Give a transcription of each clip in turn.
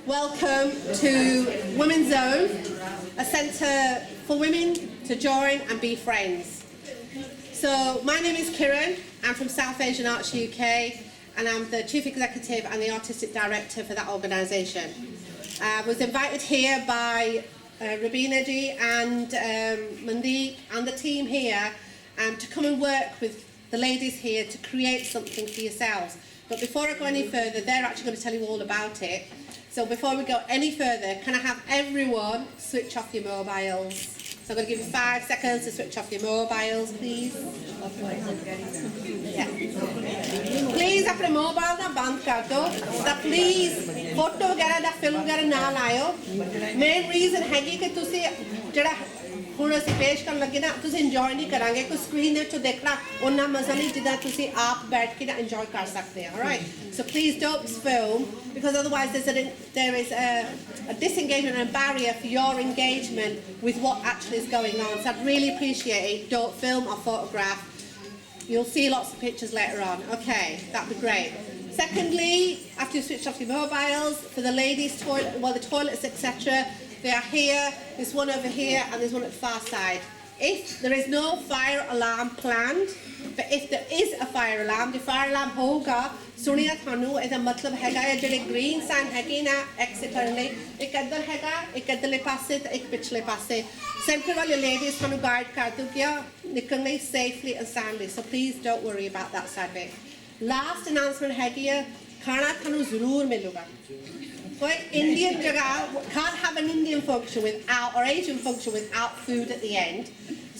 Welcome to Women's Zone, a centre for women to join and be friends. So my name is Kiran, I'm from South Asian Arts UK, and I'm the Chief Executive and the Artistic Director for that organisation. I was invited here by Rubina Ji and Mandeep and the team here to come and work with the ladies here to create something for yourselves. But before I go any further, they're actually going to tell you all about it. So before we go any further, can I have everyone switch off your mobiles? So I'm going to give you 5 seconds to switch off your mobiles, please. Yeah. Please अपने mobile ना बंद कर दो. ता please photo वगैरह दा film वगैरह ना लाओ. Main reason है कि तुसी जड़ा ਹੁਣ ਅਸੀਂ ਪੇਸ਼ ਕਰਨ ਲੱਗੇ ਨਾ ਤੁਸੀਂ ਇੰਜੋਏ ਨਹੀਂ ਕਰਾਂਗੇ ਕੋਈ ਸਕਰੀਨ ਦੇ ਉੱਤੇ ਦੇਖਣਾ ਉਹਨਾਂ ਮਜ਼ਾ ਨਹੀਂ ਜਿੱਦਾਂ ਤੁਸੀਂ ਆਪ ਬੈਠ ਕੇ ਨਾ ਇੰਜੋਏ ਕਰ ਸਕਦੇ ਆ alright so please don't film because otherwise there is a disengagement and a barrier for your engagement with what actually is going on so I'd really appreciate it don't film or photograph you'll see lots of pictures later on okay that'd be great secondly after you switch off your mobiles for the ladies toilet well the toilets etc they are here, there's one over here and there's one at the far side. If there is no fire alarm planned, but if there is a fire alarm, the fire alarm hoga, सुनिया थानू ऐसा मतलब हैगा या जड़े green sign हैगी ना exit करने एक अदर हैगा एक अदरले पासे तो एक पिछले पासे center वाले ladies थानू guide कर दो क्या निकलने safely and soundly so please don't worry about that side bit. Last announcement हैगी है खाना थानू ज़रूर मिलेगा. Like Indian jagah can't have an Indian function without or Asian function without food at the end.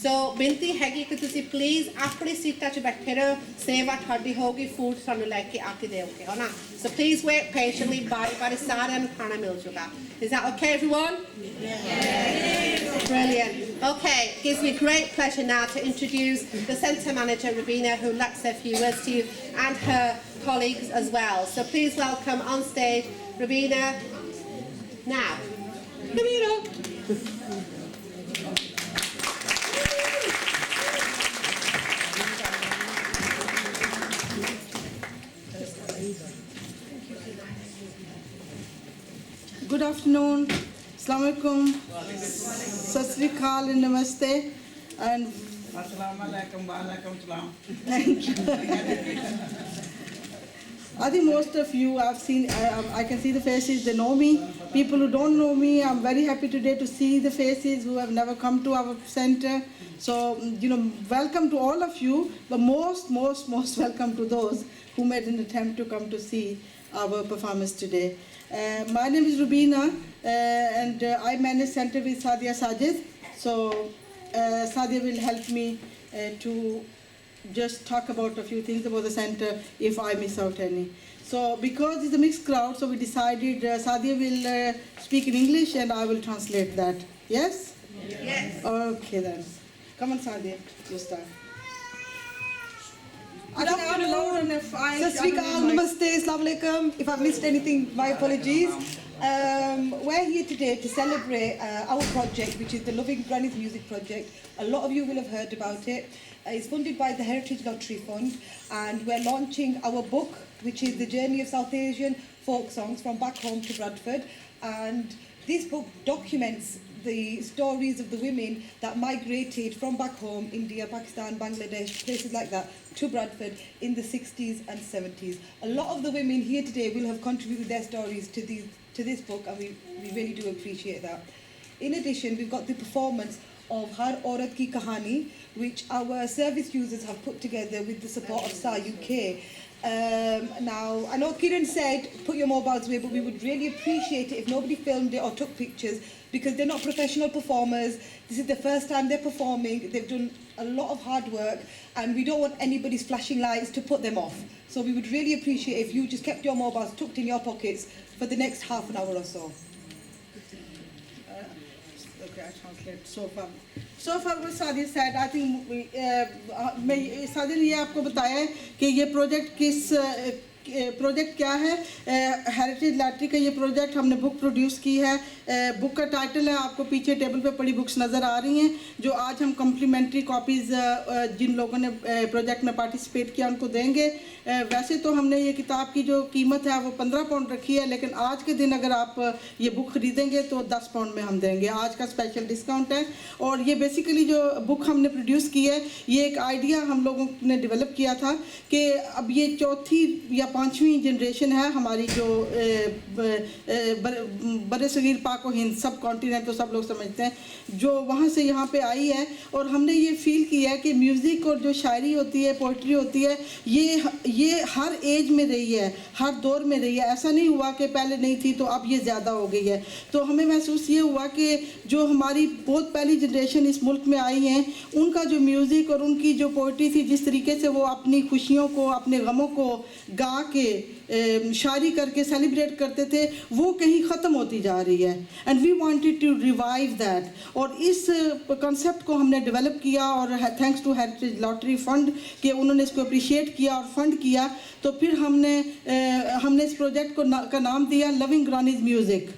So binti हैगी कि तुसी please अपनी सीटा च बैठे रहो सेवा थोड़ी होगी food सानू लेके आके देओगे है ना so please wait patiently बारी सारे नु खाना मिल जाएगा is that okay everyone yes. Brilliant okay gives me great pleasure now to introduce the centre manager Rubina who lets a few words to you and her colleagues as well so please welcome on stage Rubina now Rubina Good afternoon, Assalamu alaikum, Sat Sri Akal and Namaste and Assalamu alaikum wa alaikum salam. Thank you. I think most of you I've seen, I can see the faces, they know me. People who don't know me, I'm very happy today to see the faces who have never come to our center. So, welcome to all of you, but most welcome to those who made an attempt to come to see our performance today. My name is Rubina and I manage center with Sadia Sajid. So Sadia will help me to just talk about a few things about the center if I miss out any. So because it's a mixed crowd, so we decided Sadia will speak in English and I will translate that. Yes? Yes. Okay then. Come on Sadia, you start. Good afternoon, Sat Sri Akal, Namaste, Assalamu alaikum. If I've missed anything, my apologies. We're here today to celebrate our project, which is the Loving Granny's Music Project. A lot of you will have heard about it. It's funded by the Heritage Lottery Fund, and we're launching our book, which is The Journey of South Asian Folk Songs from Back Home to Bradford. And this book documents the stories of the women that migrated from back home, India, Pakistan, Bangladesh, places like that, to Bradford in the 60s and 70s. A lot of the women here today will have contributed their stories to this book, and we really do appreciate that. In addition, we've got the performance of Har Aurat Ki Kahani, which our service users have put together with the support of SAR UK. Now, I know Kiran said put your mobiles away, but we would really appreciate it if nobody filmed it or took pictures because they're not professional performers. This is the first time they're performing. They've done a lot of hard work and we don't want anybody's flashing lights to put them off. So we would really appreciate if you just kept your mobiles tucked in your pockets for the next half an hour or so. Okay, I translate so far. So far what Sadia said, I think Sadia ने ये आपको बताया कि ये project project क्या है? Heritage lottery का ये प्रोजेक्ट हमने बुक प्रोड्यूस की है। बुक का टाइटल है, आपको पीछे टेबल पे पड़ी बुक्स नज़र आ रही हैं, जो आज हम कम्प्लीमेंट्री कॉपीज़ जिन लोगों ने प्रोजेक्ट में पार्टिसिपेट किया उनको देंगे। वैसे तो हमने ये किताब की जो कीमत है वो 15 पाउंड रखी है, लेकिन आज के दिन अगर आप ये बुक ख़रीदेंगे तो 10 पाउंड में हम देंगे। आज का स्पेशल डिस्काउंट है। और ये बेसिकली जो बुक हमने प्रोड्यूस की है, ये एक आइडिया हम लोगों ने डेवलप किया था कि अब ये चौथी या पाँचवीं जनरेशन है हमारी, जो बड़े सगीर पाक व हिंद सब कॉन्टिनेंट तो सब लोग समझते हैं, जो वहाँ से यहाँ पे आई है। और हमने ये फील किया है कि म्यूज़िक और जो शायरी होती है, पोइट्री होती है, ये हर एज में रही है, हर दौर में रही है। ऐसा नहीं हुआ कि पहले नहीं थी तो अब ये ज़्यादा हो गई है। तो हमें महसूस ये हुआ कि जो हमारी बहुत पहली जनरेशन इस मुल्क में आई हैं, उनका जो म्यूज़िक और उनकी जो पोइट्री थी, जिस तरीके से वो अपनी खुशियों को, अपने गमों को गा के शायरी करके सेलिब्रेट करते थे, वो कहीं ख़त्म होती जा रही है। And we wanted to revive that. और इस कॉन्सेप्ट को हमने डेवलप किया, और thanks to Heritage Lottery Fund कि उन्होंने इसको अप्रिशिएट किया और फंड किया। तो फिर हमने इस प्रोजेक्ट का नाम दिया लविंग ग्रानीज म्यूज़िक,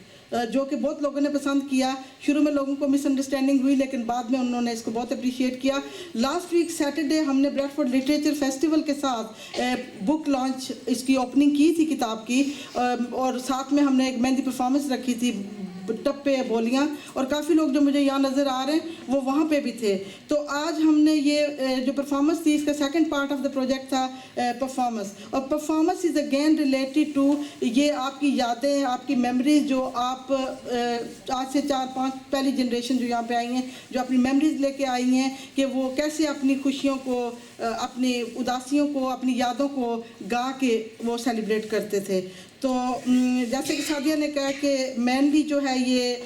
जो कि बहुत लोगों ने पसंद किया। शुरू में लोगों को मिसअंडरस्टैंडिंग हुई, लेकिन बाद में उन्होंने इसको बहुत अप्रिशिएट किया। लास्ट वीक सैटरडे हमने ब्रैडफोर्ड लिटरेचर फेस्टिवल के साथ बुक लॉन्च, इसकी ओपनिंग की थी किताब की, और साथ में हमने एक मेहंदी परफॉर्मेंस रखी थी, टप्पे बोलियाँ, और काफ़ी लोग जो मुझे यहाँ नज़र आ रहे हैं वो वहाँ पे भी थे। तो आज हमने ये जो परफॉर्मेंस थी, इसका second part of the project था परफॉर्मेंस। और performance is again related to ये आपकी यादें, आपकी मेमोरीज, जो आप आज से 4-5 पहली जनरेशन जो यहाँ पे आई हैं, जो अपनी मेमोरीज लेके आई हैं कि वो कैसे अपनी खुशियों को, अपनी उदासियों को, अपनी यादों को गा के वो सेलिब्रेट करते थे। तो जैसे कि सादिया ने कहा कि मेनली जो है ये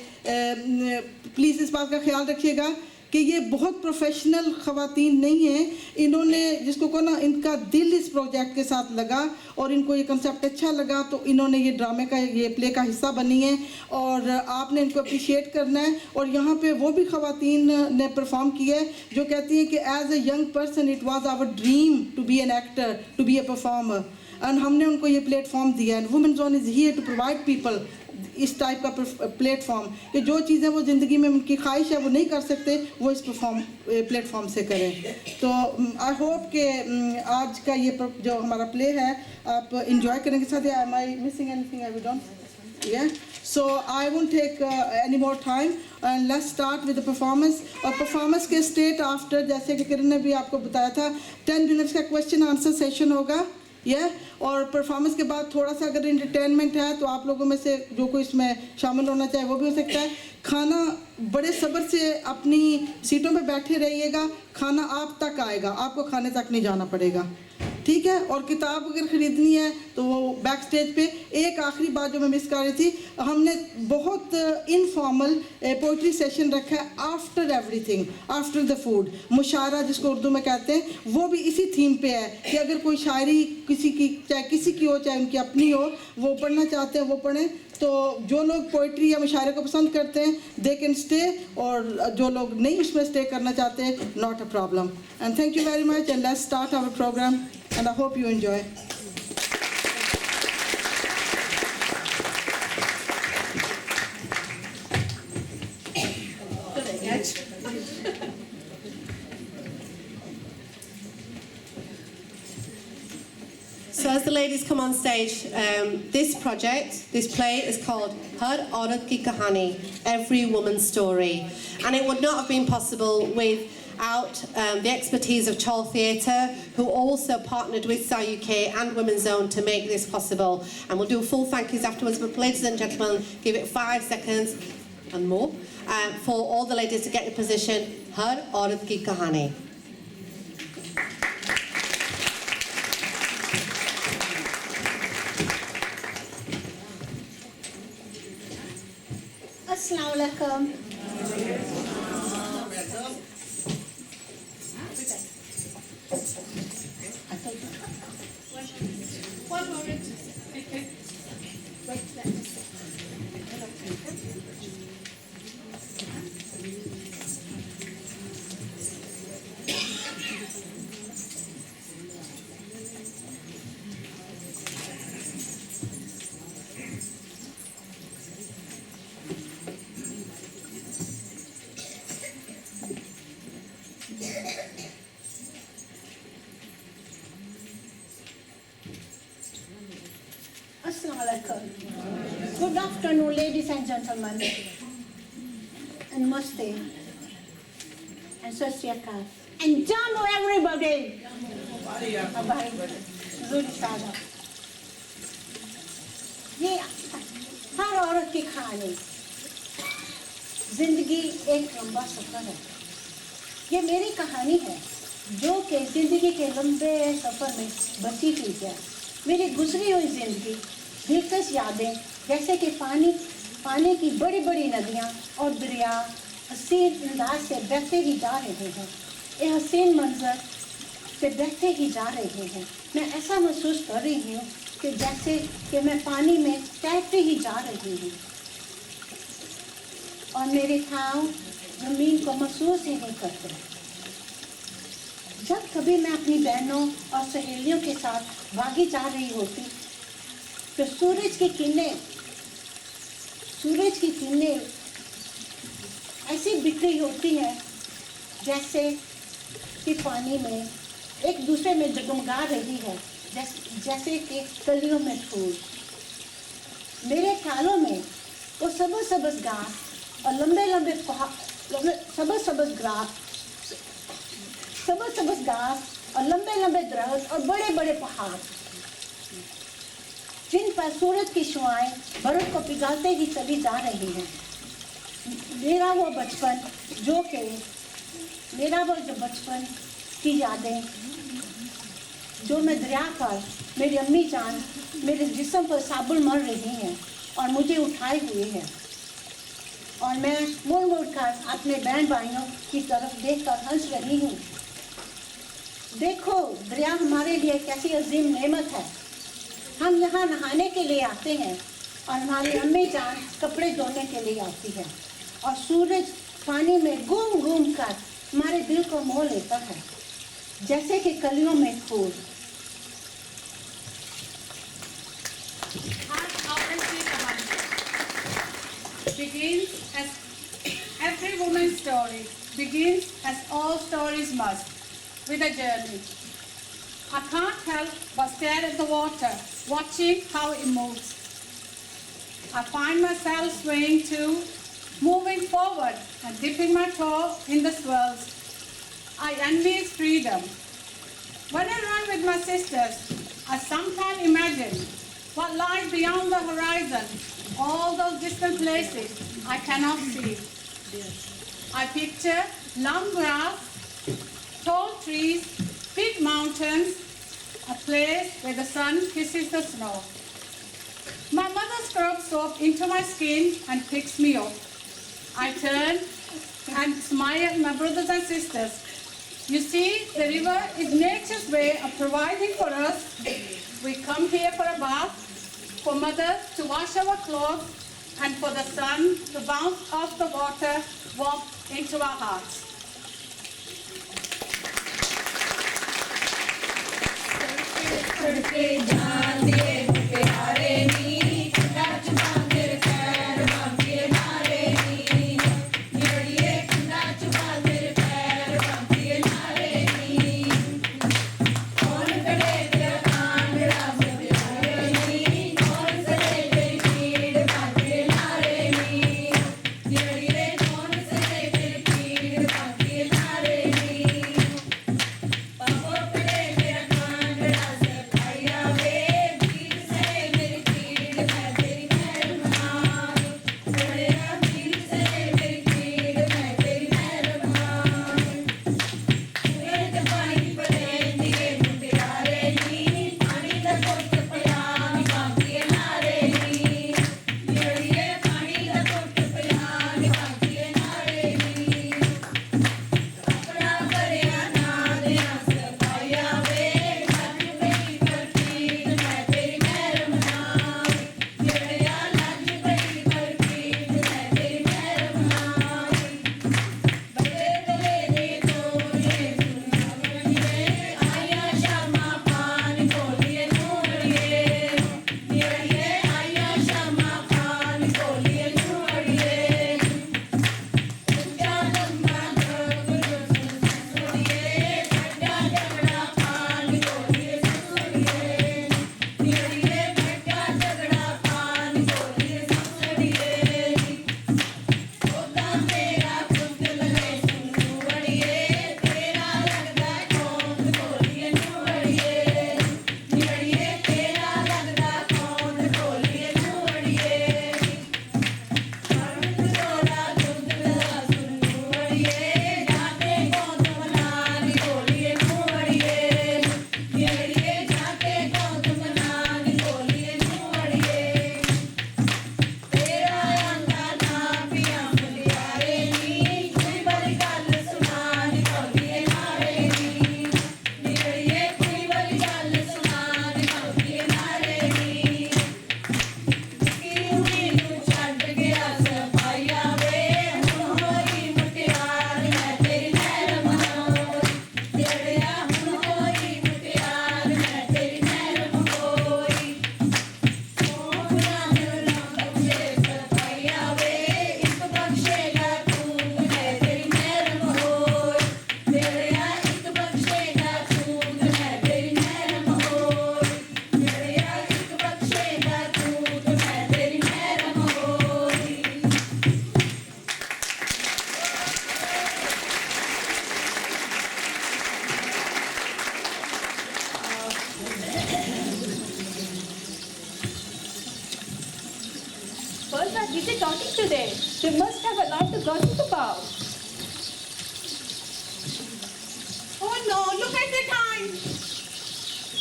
प्लीज़ इस बात का ख्याल रखिएगा कि ये बहुत प्रोफेशनल ख़वातीन नहीं हैं। इन्होंने जिसको को ना, इनका दिल इस प्रोजेक्ट के साथ लगा और इनको ये कंसेप्ट अच्छा लगा, तो इन्होंने ये ड्रामे का, ये प्ले का हिस्सा बनी है, और आपने इनको अप्रिशिएट करना है। और यहाँ पे वो भी ख़वातीन ने परफॉर्म किया है जो कहती हैं कि as a young person it was our dream to be an actor, to be a performer, and हमने उनको ये प्लेटफॉर्म दिया है। Women zone is here to provide people इस टाइप का प्लेटफॉर्म, कि जो चीज़ें वो ज़िंदगी में उनकी ख्वाहिश है वो नहीं कर सकते, वो इस प्लेटफॉर्म से करें। तो आई होप कि आज का ये जो हमारा प्ले है आप इंजॉय करेंगे। साथ am I missing anything? I don't, yeah, so I won't take any more time and let's start with the performance। और परफॉर्मेंस के स्टेट आफ्टर, जैसे कि किरण ने भी आपको बताया था, 10 मिनट्स का क्वेश्चन आंसर सेशन होगा, और परफॉर्मेंस के बाद थोड़ा सा अगर एंटरटेनमेंट है तो आप लोगों में से जो कोई इसमें शामिल होना चाहे वो भी हो सकता है। खाना बड़े सब्र से अपनी सीटों में बैठे रहिएगा, खाना आप तक आएगा, आपको खाने तक नहीं जाना पड़ेगा, ठीक है। और किताब अगर ख़रीदनी है तो वो बैक स्टेज पे। एक आखिरी बात जो मैं मिस कर रही थी, हमने बहुत इनफॉर्मल पोइट्री सेशन रखा है after everything, after the food, mushaira जिसको उर्दू में कहते हैं, वो भी इसी थीम पे है कि अगर कोई शायरी किसी की, चाहे किसी की हो चाहे उनकी अपनी हो, वो पढ़ना चाहते हैं वो पढ़ें। तो जो लोग पोइट्री या मुशायरे को पसंद करते हैं दे कैन स्टे, और जो लोग नहीं उसमें स्टे करना चाहते, not a problem. And thank you very much and let's start our programme and I hope you enjoy। So as the ladies come on stage, this project, this play is called Har Aurat Ki Kahani, Every Woman's Story. And it would not have been possible without the expertise of Chol Theatre, who also partnered with SAR-UK and Women's Zone to make this possible. And we'll do full thank yous afterwards, but ladies and gentlemen, give it 5 seconds and more for all the ladies to get in position. Har Aurat Ki Kahani. Assalamu alaikum. One moment. Okay. Wait, let me see. Assalamu alaikum. Good afternoon, ladies and gentlemen. And namaste. And sat sri akal. And jamo everybody. Bye. Zuri Sada. ये हर औरत की कहानी, जिंदगी एक लंबा सफर है। ये मेरी कहानी है जो कि जिंदगी के लंबे सफर में बची हुई है। मेरी गुजरी हुई जिंदगी, दिलकश यादें, जैसे कि पानी की बड़ी बड़ी नदियाँ और दरिया हसीन अंदाज से बहते ही जा रहे हैं। ये हसीन मंजर से बहते ही जा रहे हैं। मैं ऐसा महसूस कर रही हूँ कि जैसे कि मैं पानी में तैरती ही जा रही हूँ और मेरे ठाव ज़मीन को महसूस ही नहीं करते। जब कभी मैं अपनी बहनों और सहेलियों के साथ भागी जा रही होती तो सूरज की किरणें ऐसी बिखरी होती हैं जैसे कि पानी में एक दूसरे में जगमगा रही है, जैसे कि कलियों में फूल। मेरे ख्यालों में वो सबज घास और लंबे पहाड़, सबज घास और लंबे दरख्त और बड़े पहाड़, जिन पर सूरज की शुआएं बर्फ को पिघालते ही चली जा रही हैं। मेरा वो बचपन की यादें जो मैं दरिया पर मेरी अम्मी जान मेरे जिस्म पर साबुन मर रही हैं और मुझे उठाए हुए हैं और मैं मुड़ कर अपने बहन भाइयों की तरफ देखकर हंस रही हूँ। देखो, दरिया हमारे लिए कैसी अजीम नेमत है। हम यहाँ नहाने के लिए आते हैं और हमारी अम्मी जान कपड़े धोने के लिए आती है और सूरज पानी में घूम कर हमारे दिल को मोह लेता है, जैसे कि कलियों में फूल। Begins as every woman's story begins as all stories must, with a journey. I can't help but stare at the water, watching how it moves. I find myself swaying too, moving forward and dipping my toe in the swirls. I envy its freedom. When I run with my sisters, I sometimes imagine what lies beyond the horizon, all those distant places I cannot see. I picture long grass, tall trees, big mountains, a place where the sun kisses the snow. My mother scrubs soap into my skin and picks me up. I turn and smile at my brothers and sisters. You see, the river is nature's way of providing for us. We come here for a bath, for mothers to wash our clothes, and for the sun to bounce off the water, warm into our hearts. is he talking today? They must have a lot to gossip about. Oh no, look at the time.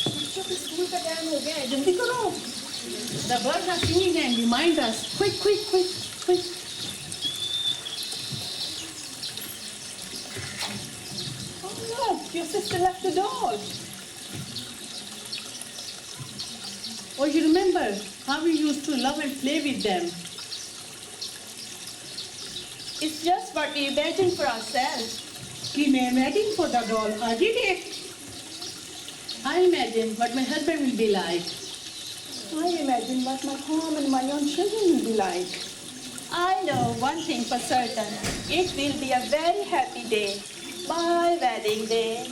बच्चों के school का time हो गया है, जल्दी करो. The birds are singing and remind us. Quick, quick, quick, quick. Oh look, your sister left the door. Oh, you remember how we used to love and play with them? It's just what we imagined for ourselves. We may imagine for the doll every day. I imagine what my husband will be like. I imagine what my home and my own children will be like. I know one thing for certain. It will be a very happy day. My wedding day.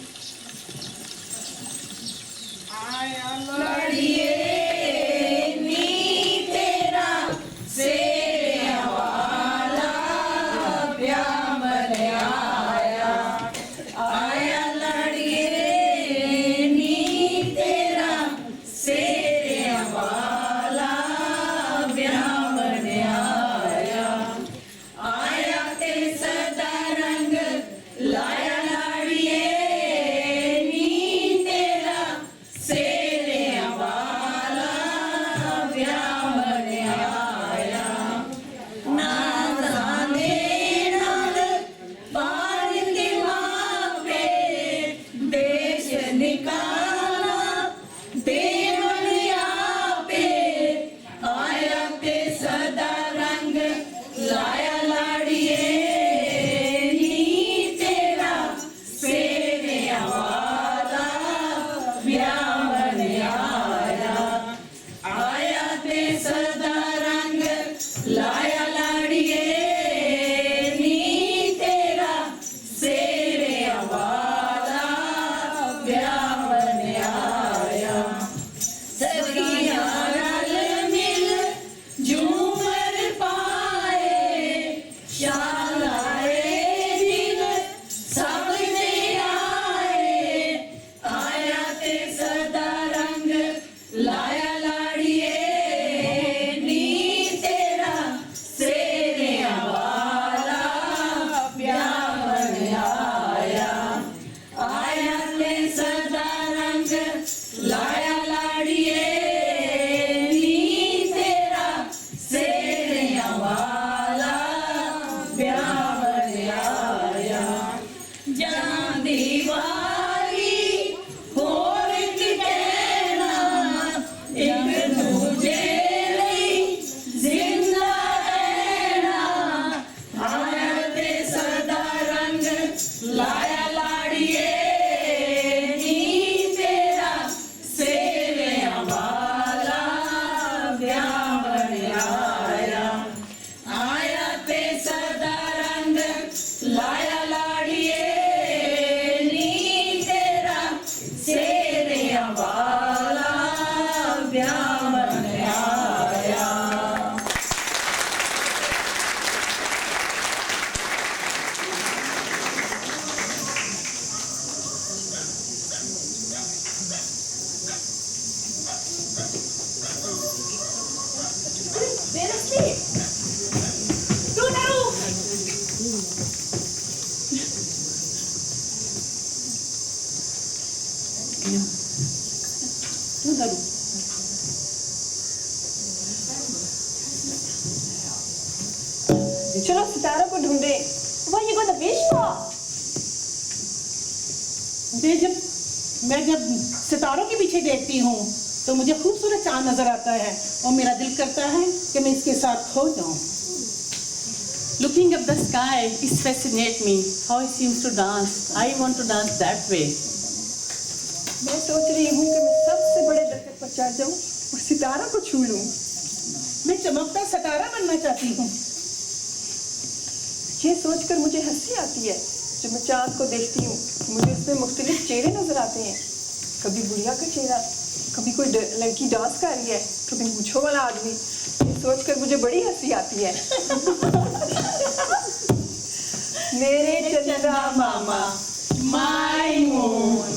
चलो सितारों को ढूंढे. Why you gonna wish for? मैं जब सितारों के पीछे देखती हूँ तो मुझे खूबसूरत चांद नजर आता है और मेरा दिल करता है कि मैं इसके साथ खो जाऊँ. Looking up the sky is fascinate me. How it seems to dance. I want to dance that way. मैं सोच रही हूँ कि मैं सबसे बड़े दरख्त पर चढ़ जाऊँ और सितारों को छू लूँ. मैं चमकता सितारा बनना चाहती हूँ. ये सोचकर मुझे हंसी आती है. जब मैं चांद को देखती हूँ मुझे उसमें मुख्तलिफ चेहरे नजर आते हैं. कभी बुढ़िया का चेहरा, कभी कोई लड़की डांस कर रही है, कभी मूंछों वाला आदमी. ये सोचकर मुझे बड़ी हंसी आती है. मेरे चंदा मामा, My moon.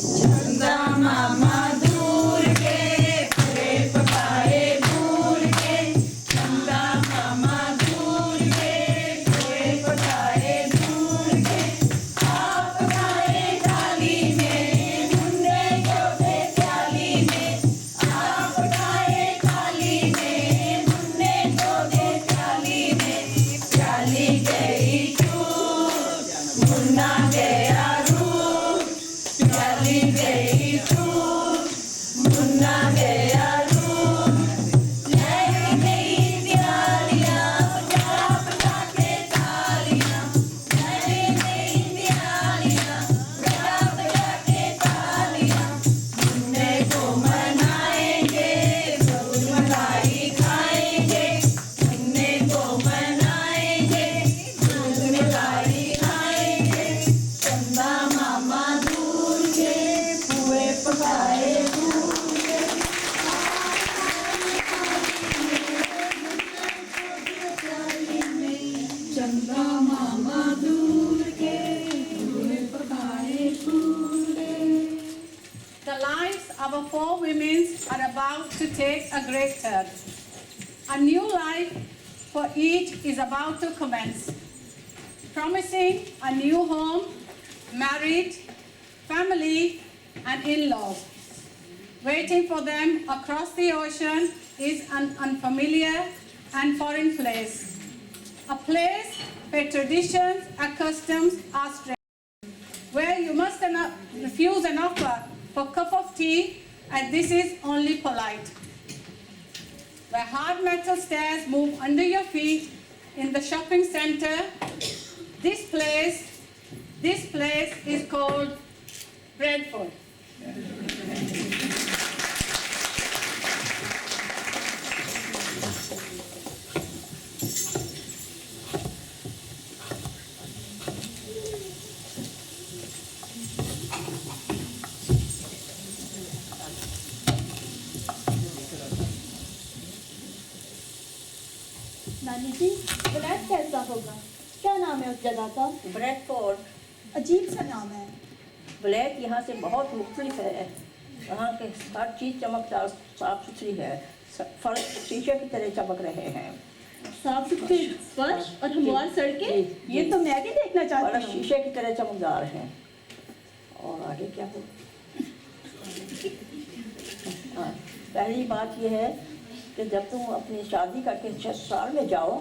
चंदा मामा दूर के प्रेम पाए भूल के, चंदा The lives of our four women are about to take a great turn. A new life for each is about to commence, promising a new home, marriage, family, and in-laws. Waiting for them across the ocean is an unfamiliar and foreign place, a place where traditions and customs are strange, where you must refuse an offer for a cup of tea, and this is only polite. Where hard metal stairs move under your feet in the shopping center, this place is called Bradford. नानी जी black कैसा होगा? क्या नाम है उस जगह का? Bradford. अजीब सा नाम है। ब्लैक यहाँ से बहुत मुख्तलिफ है। यहाँ के हर चीज़ चमकदार साफ सुथरी है। फर्श शीशे की तरह चमक रहे हैं। साफ सुथरे फर्श और हमवार सड़कें, ये तो मैं भी देखना चाहती फर्श हूँ। शीशे की तरह चमकदार हैं। और आगे क्या हो? पहली बात यह है कि जब तुम अपनी शादी करके ससुराल में जाओ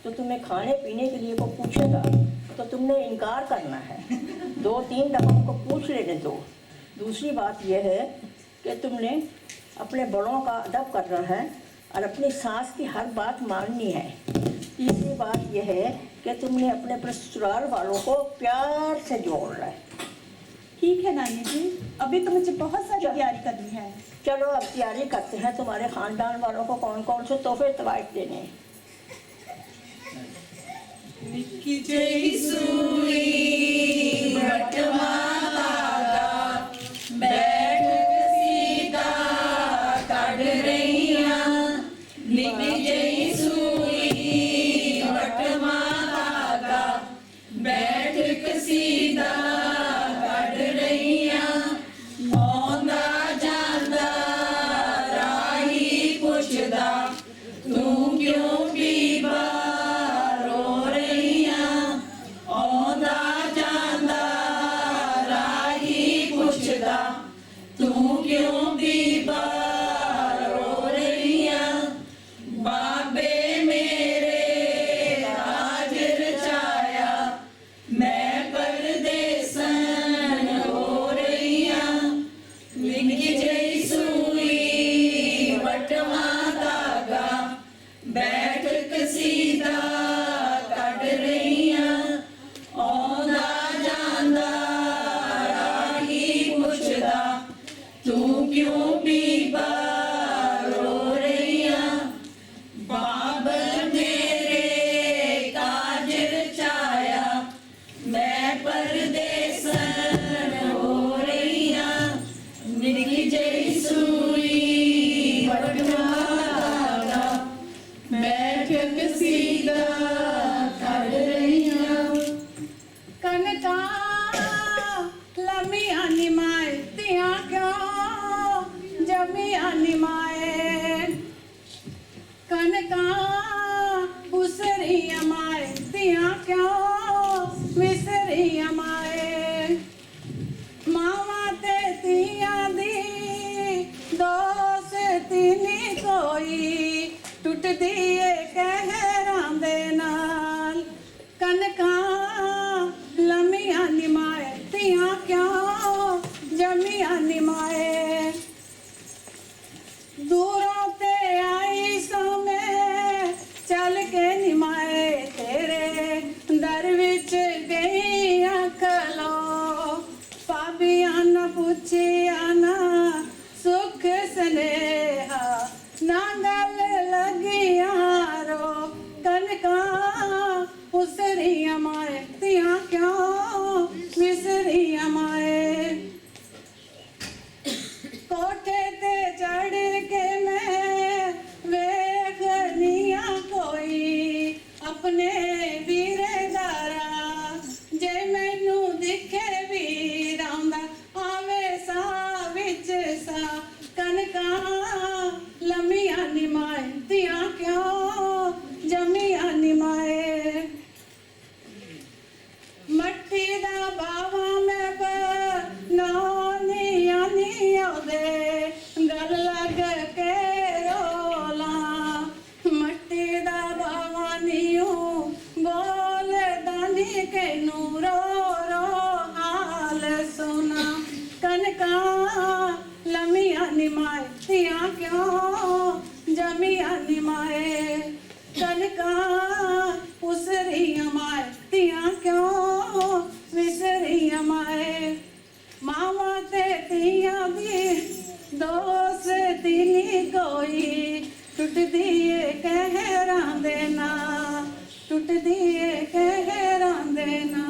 तो तुम्हें खाने पीने के लिए को पूछेगा तो तुमने इनकार करना है। 2-3 दफ़ा उनको पूछ लेने दो। दूसरी बात यह है कि तुमने अपने बड़ों का अदब करना है और अपनी सास की हर बात माननी है। तीसरी बात यह है कि तुमने अपने ससुराल वालों को प्यार से जोड़ना है। ठीक है नानी जी, अभी तो मुझे बहुत सारी तैयारी करनी है। चलो अब तैयारी करते हैं। तुम्हारे खानदान वालों को कौन कौन से तोहफे तवाइफ देने हैं? निक्की जई सूरी बटमाता बैठ सीधा काट रहीया। निक्की जई सूरी बटमाता बैठ सीधा काट रहीया। आंदा जांदा राही पुछदा तू क्यों बीबा रो रहीया। आंदा जांदा राही पुछदा तू क्यों बीबा रो रहीया। बाबे मेरे राज रचाया मैं परदेसन हो रहीया। निक्की जई सूई बटवा धागा बैठ कसीदा कट रहीया। आंदा जांदा राही पुछदा तू क्यों बीबा रो रहीया। बाबर मेरे काज रचाया मैं परदेसन हो रहीया। निक्की जई सूई बटवा धागा बैठ कसीदा कर रहीया। कनका लमी आनी माए तिया क्यों जमी आनी माए। कनका उसरी माए तिया क्यों विसरी माए। मावा ते तिया दी दोस्ती नी कोई टुट दिए कहरां दे नाल। कनका लमिया निमाए तिया क्यों जमिया निमाए। नेहा ना गल लगियां रो कनका उसरियां माए तियां क्यों विसरियां माए कोठे ते चढ़ के मैं वेखनियां कोई अपने वीरे दारा जे मैनू दिखे वीर आंदा आवे सा विच सा कनका लमियां निमाए तियां क्यों जमियां निमाए मट्टी दा बावा मैं नानिया निया दे गल लग के रोला मट्टी दा बावा नियो बोल दानी के नूरो रो हाल सुना कनका लमिया निमाए तियां क्यों जमिया निमाए कनका उसरियां माए तियां क्यों विसरियां माए मावा ते तियां दी दोस्ती नी कोई टुटदी ए कहरां दे ना टुटदी ए कहरां दे ना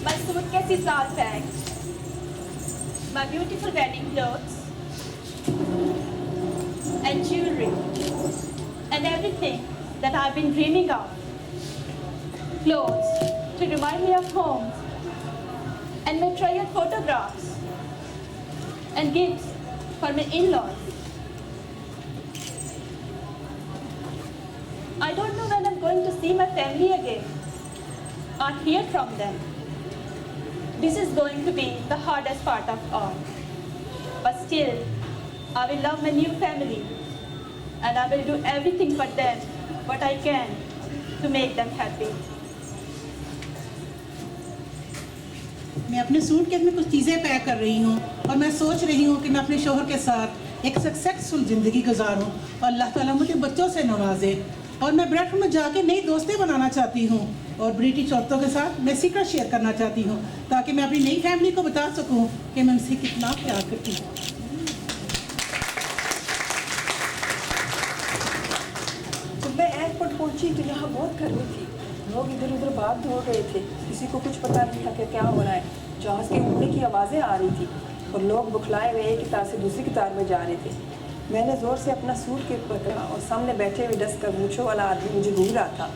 My suitcase is all packed. My beautiful wedding clothes and jewelry and everything that I've been dreaming of. Clothes to remind me of home and my treasured photographs and gifts for my in-laws. I don't know when I'm going to see my family again or hear from them. This is going to be the hardest part of all. But still, I will love my new family and I will do everything for them what I can to make them happy. मैं अपने suitcase में कुछ चीज़ें pack कर रही हूँ और मैं सोच रही हूँ कि मैं अपने शोहर के साथ एक सक्सेसफुल ज़िंदगी गुजारूँ और अल्लाह ताला मुझे बच्चों से नवाजे और मैं ब्रेडफोर्ड में जाके नई दोस्तें बनाना चाहती हूँ और ब्रिटिश औरतों के साथ मैं सीक्रेट शेयर करना चाहती हूँ ताकि मैं अपनी नई फैमिली को बता सकूँ कि मैं उनसे कितना प्यार करती हूँ। जब मैं एयरपोर्ट पहुंची तो यहाँ बहुत गर्मी थी, लोग इधर उधर भाग दौड़ रहे थे, किसी को कुछ पता नहीं था कि क्या हो रहा है। जहाज़ के उड़ने की आवाज़ें आ रही थी और लोग बुखलाए हुए एक कतार से दूसरी कतार में जा रहे थे। मैंने ज़ोर से अपना सूट के पकड़ा और सामने बैठे हुए डस्ट का मूंछों वाला आदमी मुझे घूर रहा था।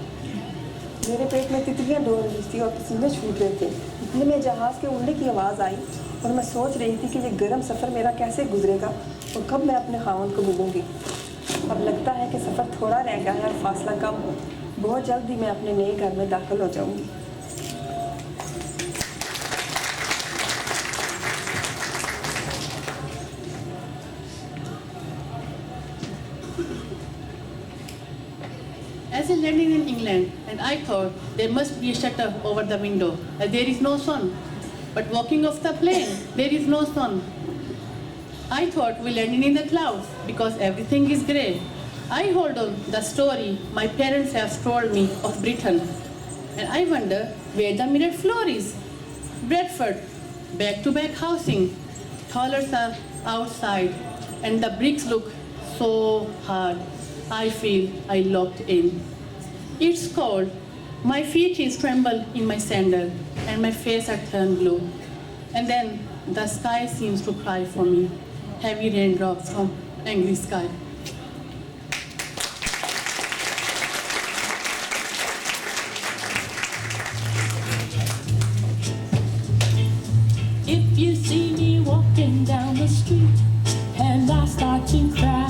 मेरे पेट में तितलियाँ दौड़ रही थी और पसीने छूट रहे थे। इतने में जहाज़ के उड़ने की आवाज़ आई और मैं सोच रही थी कि ये गर्म सफ़र मेरा कैसे गुजरेगा और कब मैं अपने खावंद को मिलूँगी। अब लगता है कि सफ़र थोड़ा रह गया है और फासला कम हो। बहुत जल्द ही मैं अपने नए घर में दाखिल हो जाऊँगी। As I landed in England, and I thought there must be a shutter over the window, as there is no sun. But walking off the plane, there is no sun. I thought we landed in the clouds because everything is grey. I hold on the story my parents have told me of Britain, and I wonder where the mirrored floor is. Bradford, back-to-back housing, tallers are outside, and the bricks look so hard. I feel I locked in. It's cold. My feet is tremble in my sandal, and my face are turned blue. And then the sky seems to cry for me. Heavy raindrops from angry sky. If you see me walking down the street and I start to cry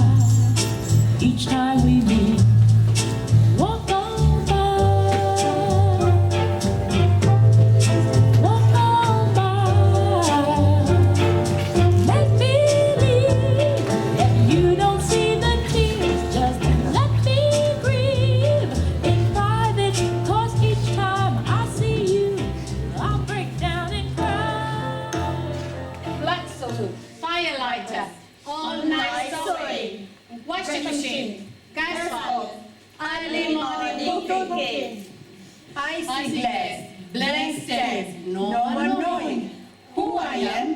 each time we meet, walk on by, walk on by. Make believe that you don't see the tears, just let me grieve in private, 'cause each time I see you, I'll break down and cry. Blood soap, fire lighter, all night sewing, washing machine, gas stove, early morning cooking, icy glass, blank stairs, no one knowing who I am,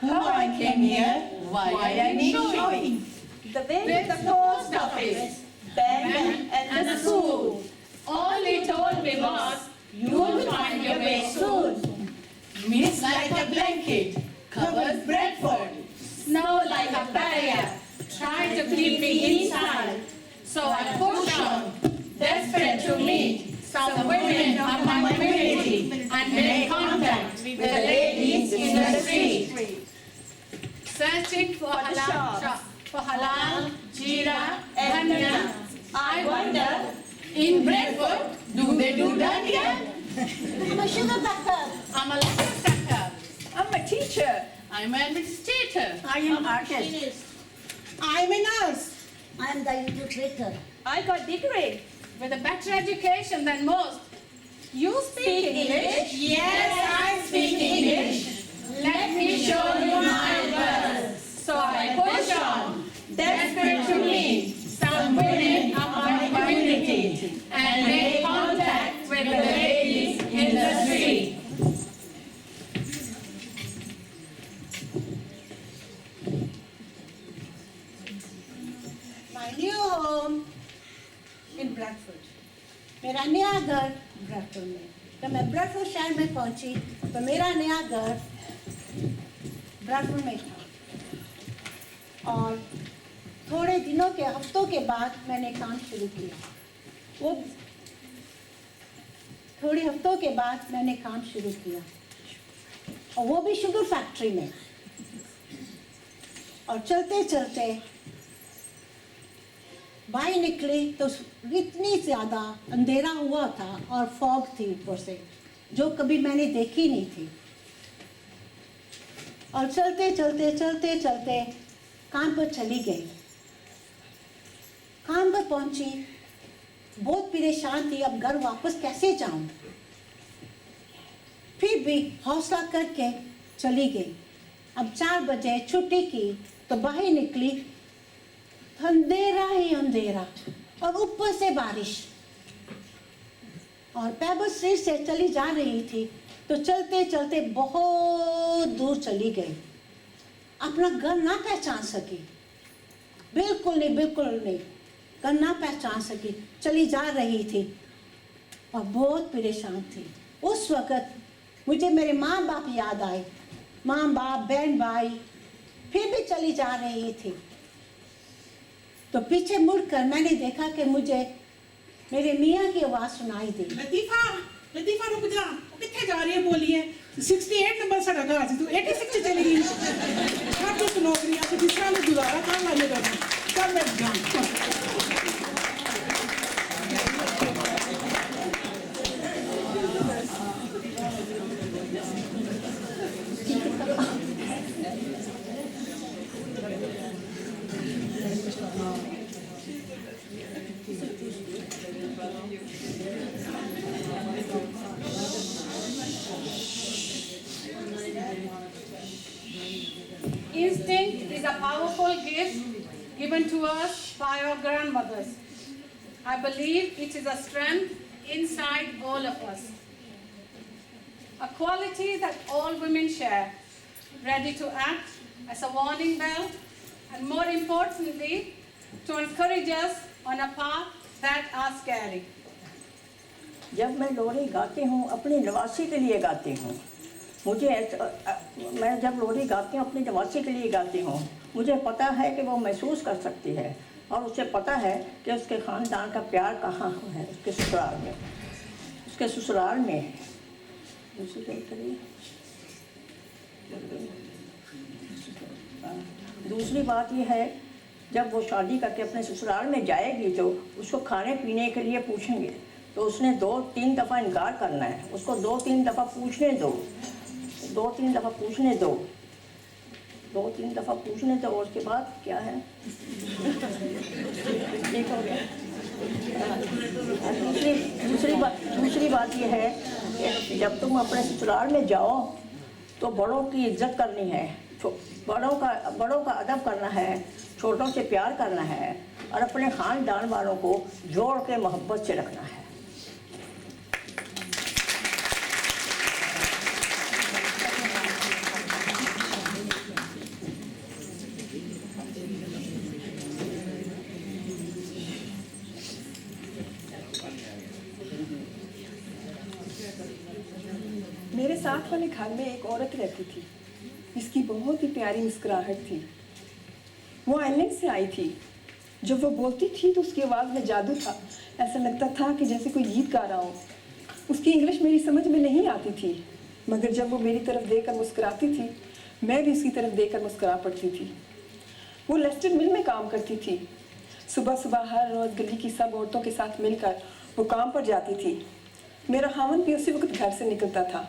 how I came here, why I need showing. The way With the post office, bank and the school, all he told me was, you'll find your way soon. Mist like a blanket, covers Bradford, snow like a barrier, trying to keep me inside. So I push on, desperate to meet some women of my community and make contact with the ladies in the street. Searching for halal, jeera, dhania. I wonder, in Bradford, do they do dhania? I'm a sugar packer. I'm a letter cracker. I'm a teacher. I'm an administrator. I am artist. I'm a nurse. I am the illustrator. I got degree. With a better education than most. You speak English? Yes, I speak English. Let me show you my words. So I push on, desperate to meet some women of my community and make contact with the ladies in the street. My new home in Bradford. मेरा नया घर Bradford में. जब मैं Bradford शहर में पहुंची तो मेरा नया घर ब्रैडफोर्ड में था. और थोड़े दिनों के हफ्तों के बाद मैंने काम शुरू किया. वो थोड़े हफ्तों के बाद मैंने काम शुरू किया और वो भी शुगर फैक्ट्री में. और चलते चलते बाहर निकली तो इतनी ज़्यादा अंधेरा हुआ था और फॉग थी ऊपर से, जो कभी मैंने देखी नहीं थी. और चलते चलते चलते चलते काम पर चली गई. काम पर पहुंची, बहुत परेशान थी, अब घर वापस कैसे जाऊं. फिर भी हौसला करके चली गई. अब 4 बजे छुट्टी की तो बाहर निकली, अंधेरा ही अंधेरा और ऊपर से बारिश. और पैबल स्ट्रीट से चली जा रही थी तो चलते चलते बहुत दूर चली गई. अपना घर ना पहचान सकी, बिल्कुल नहीं घर ना पहचान सकी. चली जा रही थी और बहुत परेशान थी. उस वक़्त मुझे मेरे माँ बाप याद आए, माँ बाप बहन भाई. फिर भी चली जा रही थी तो पीछे मुड़कर मैंने देखा कि मुझे मेरे मियाँ की आवाज़ सुनाई दी. लतीफा रुक जा, कितने जा रही है बोलिए. 68 नंबर साढ़ा घर से तू 86 चली गई. हर तो नौकरी आपको दूसरा में गुजारा काम वाले का सब मैं जाऊँ. Instinct is a powerful gift given to us by our grandmothers. I believe it is a strength inside all of us. A quality that all women share, ready to act as a warning bell, and more importantly, to encourage us on a path that are scary. जब मैं लोरी गाती हूँ अपनी नवासी के लिए गाती हूँ। मुझे मैं जब लोरी गाती हूँ अपनी नवासी के लिए गाती हूँ। मुझे पता है कि वो महसूस कर सकती है और उसे पता है कि उसके ख़ानदान का प्यार कहाँ है, उसके ससुराल में, उसके ससुराल में। दूसरी बात यह है, जब वो शादी करके अपने ससुराल में जाएगी तो उसको खाने पीने के लिए पूछेंगे तो उसने 2-3 दफ़ा इनकार करना है। उसको 2-3 दफ़ा पूछने दो, 2-3 दफ़ा पूछने दो, 2-3 दफ़ा पूछने दो। और उसके बाद क्या है? ठीक हो गया। दूसरी बात यह है कि जब तुम अपने ससुराल में जाओ तो बड़ों की इज्जत करनी है, बड़ों का अदब करना है, छोटों से प्यार करना है और अपने ख़ानदान वालों को जोड़ के मोहब्बत से रखना है। मेरे साथ वाले घर में एक औरत रहती थी जिसकी बहुत ही प्यारी मुस्कुराहट थी। वो आयरलैंड से आई थी। जब वो बोलती थी तो उसकी आवाज़ में जादू था। ऐसा लगता था कि जैसे कोई गीत गा रहा हो। उसकी इंग्लिश मेरी समझ में नहीं आती थी, मगर जब वो मेरी तरफ देखकर मुस्कुराती थी मैं भी उसकी तरफ देखकर मुस्कुरा पड़ती थी। वो लेस्टर मिल में काम करती थी। सुबह सुबह हर रोज़ गली की सब औरतों के साथ मिलकर वो काम पर जाती थी। मेरा खामन भी उसी वक्त घर से निकलता था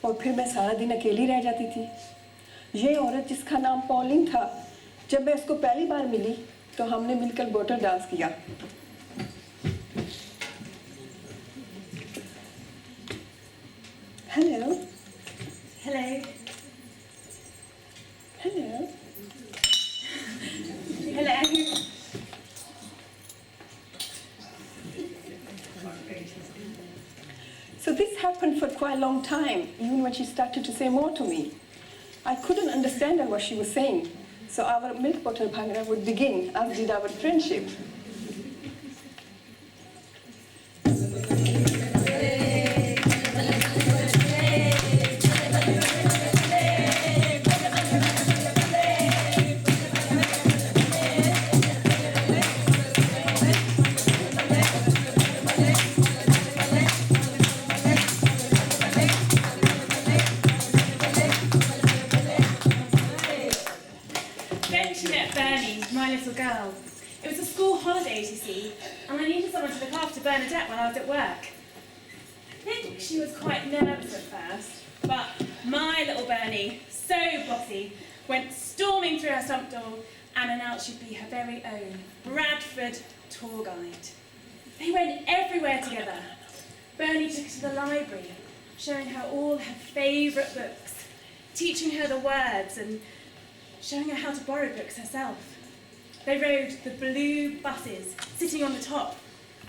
और फिर मैं सारा दिन अकेली रह जाती थी। ये औरत जिसका नाम पॉलिन था, जब मैं उसको पहली बार मिली तो हमने मिलकर बोटर डांस किया। Hello Hello. Hello Hello. So this happened for quite a long time, even when she started to say more to me. I couldn't understand what she was saying, so our milk bottle bhangra would begin, as did our friendship. Then she met Bernie, my little girl. It was the school holidays, you see, and I needed someone to look after Bernadette when I was at work. I think she was quite nervous at first, but my little Bernie, so bossy, went storming through her front door and announced she'd be her very own Bradford tour guide. They went everywhere together. Bernie took her to the library, showing her all her favourite books, teaching her the words and showing her how to borrow books herself. They rode the blue buses, sitting on the top,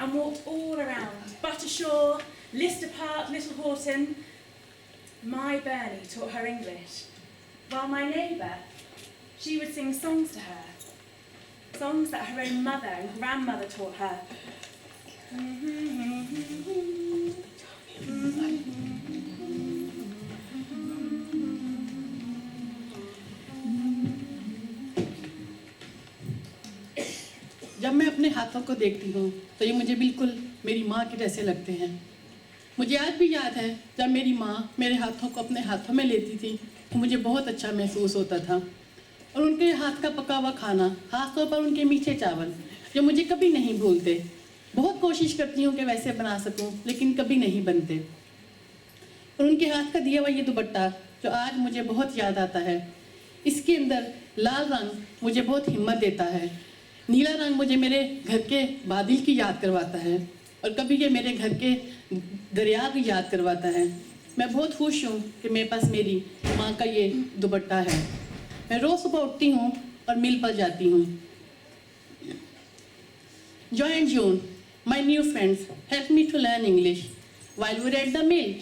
and walked all around Buttershaw, Lister Park, Little Horton. My Bernie taught her English, while my neighbour, she would sing songs to her, songs that her own mother and grandmother taught her. जब मैं अपने हाथों को देखती हूँ तो ये मुझे बिल्कुल मेरी माँ के जैसे लगते हैं। मुझे आज भी याद है जब मेरी माँ मेरे हाथों को अपने हाथों में लेती थी तो मुझे बहुत अच्छा महसूस होता था। और उनके हाथ का पका हुआ खाना, खासतौर पर उनके मीठे चावल, जो मुझे कभी नहीं भूलते। बहुत कोशिश करती हूँ कि वैसे बना सकूँ, लेकिन कभी नहीं बनते। और उनके हाथ का दिया हुआ ये दुपट्टा जो आज मुझे बहुत याद आता है। इसके अंदर लाल रंग मुझे बहुत हिम्मत देता है, नीला रंग मुझे मेरे घर के बादल की याद करवाता है और कभी ये मेरे घर के दरिया की याद करवाता है। मैं बहुत खुश हूँ कि मेरे पास मेरी माँ का ये दुपट्टा है। मैं रोज़ सुबह उठती हूँ और मिल पर जाती हूँ। Joy and June, my new friends, helped me to learn English. While we were at the mill,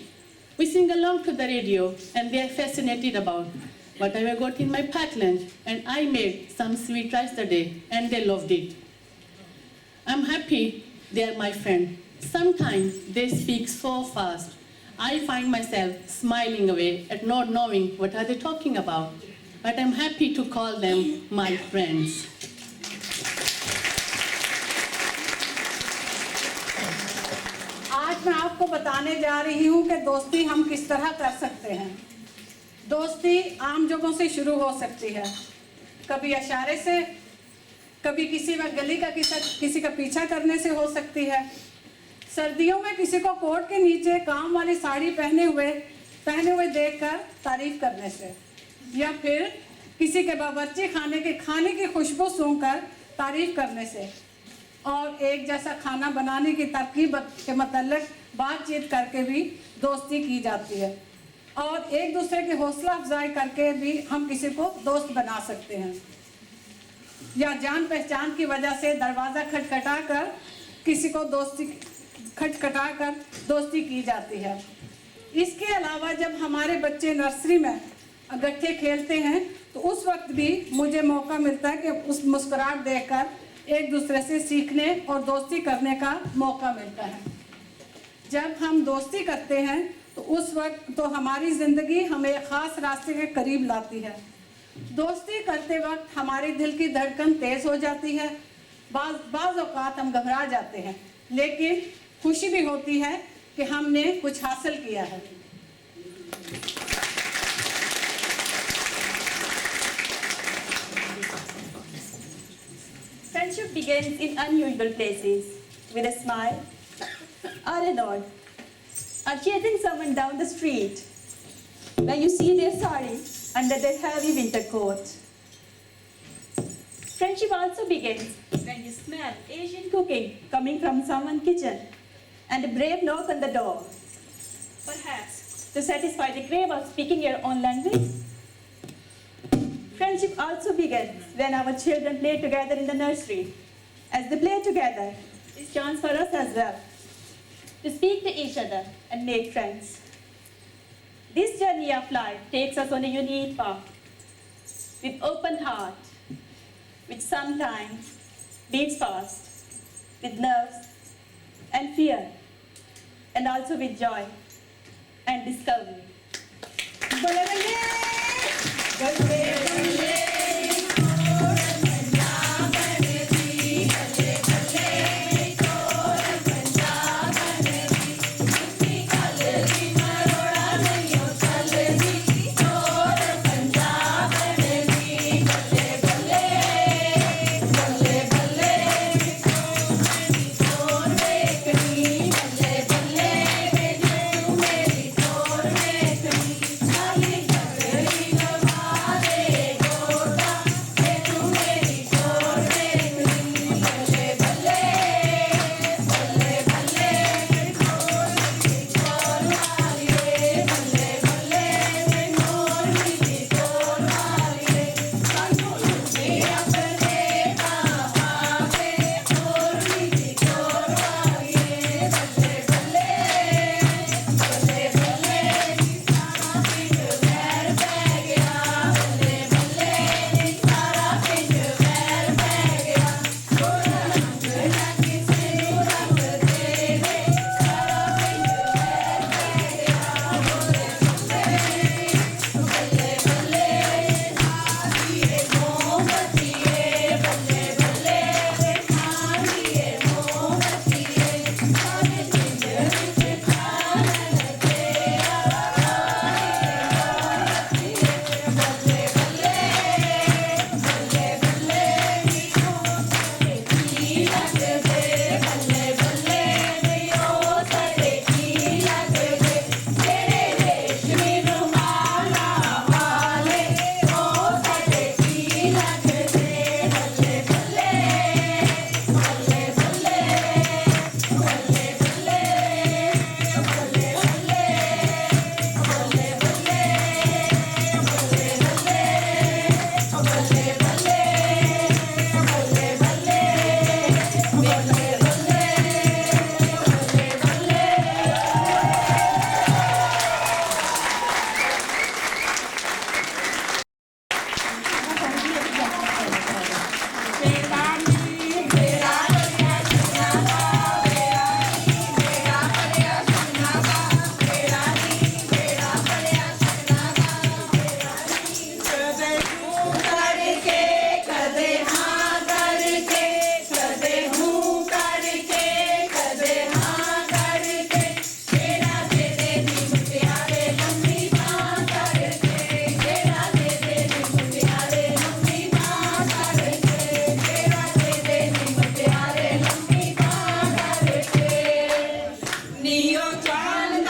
we sing along to the radio and they are fascinated about what I have got in my packed lunch, and I made some sweet rice today and they loved it. I'm happy they are my friend. Sometimes they speak so fast. I find myself smiling away at not knowing what are they talking about. But I'm happy to call them my friends. आज मैं आपको बताने जा रही हूँ कि दोस्ती हम किस तरह कर सकते हैं। दोस्ती आम जगहों से शुरू हो सकती है, कभी इशारे से, कभी किसी में गली का किसी का पीछा करने से हो सकती है। सर्दियों में किसी को कोट के नीचे काम वाली साड़ी पहने हुए देखकर तारीफ करने से, या फिर किसी के बावर्ची खाने की खुशबू सूंघकर तारीफ करने से, और एक जैसा खाना बनाने की तरकीब के मतलब बातचीत करके भी दोस्ती की जाती है, और एक दूसरे की हौसला अफजाई करके भी हम किसी को दोस्त बना सकते हैं, या जान पहचान की वजह से दरवाज़ा खटखटाकर दोस्ती की जाती है। इसके अलावा जब हमारे बच्चे नर्सरी में गट्ठे खेलते हैं तो उस वक्त भी मुझे मौका मिलता है कि उस मुस्कुराहट देखकर एक दूसरे से सीखने और दोस्ती करने का मौका मिलता है। जब हम दोस्ती करते हैं तो उस वक्त तो हमारी ज़िंदगी हमें एक ख़ास रास्ते के करीब लाती है। दोस्ती करते वक्त हमारे दिल की धड़कन तेज़ हो जाती है, बाज़ औक़ात हम घबरा जाते हैं, लेकिन खुशी भी होती है कि हमने कुछ हासिल किया है। Friendship begins in unusual places, with a smile, or a nod, or chasing someone down the street when you see their sari under their heavy winter coat. Friendship also begins when you smell Asian cooking coming from someone's kitchen and a brave knock on the door, perhaps to satisfy the crave of speaking your own language. Friendship also begins when our children play together in the nursery. As they play together, it's a chance for us as well to speak to each other and make friends. This journey of life takes us on a unique path with open heart, which sometimes beats fast, with nerves and fear, and also with joy and discovery. चाल